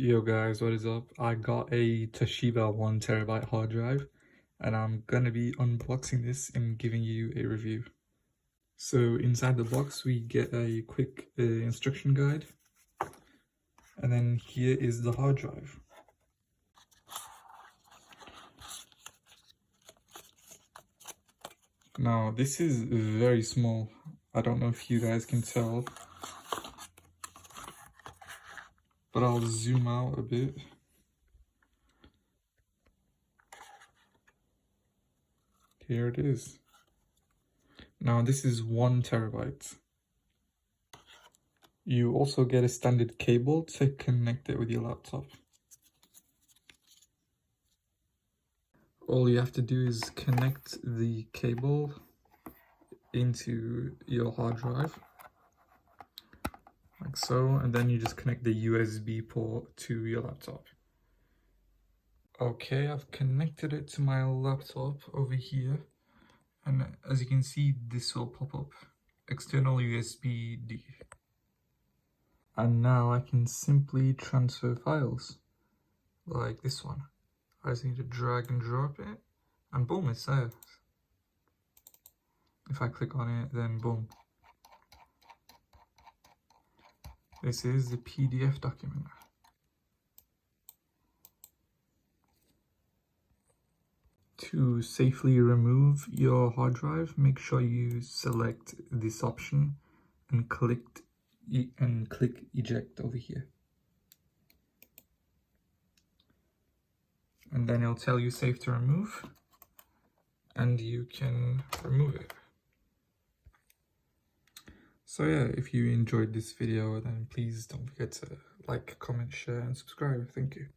Yo guys, what is up? I got a Toshiba 1TB hard drive and I'm gonna be unboxing this and giving you a review. So inside the box we get a quick instruction guide, and then here is the hard drive. Now this is very small. I don't know if you guys can tell, but I'll zoom out a bit. Here it is. Now this is 1 terabyte. You also get a standard cable to connect it with your laptop. All you have to do is connect the cable into your hard drive, like so, and then you just connect the USB port to your laptop. Okay, I've connected it to my laptop over here, and as you can see, this will pop up, external USB-D. And now I can simply transfer files, like this one. I just need to drag and drop it, and boom, it's there. If I click on it, then boom. This is the PDF document. To safely remove your hard drive, make sure you select this option and click eject over here. And then it'll tell you safe to remove, and you can remove it. So yeah, if you enjoyed this video, then please don't forget to like, comment, share and subscribe. Thank you.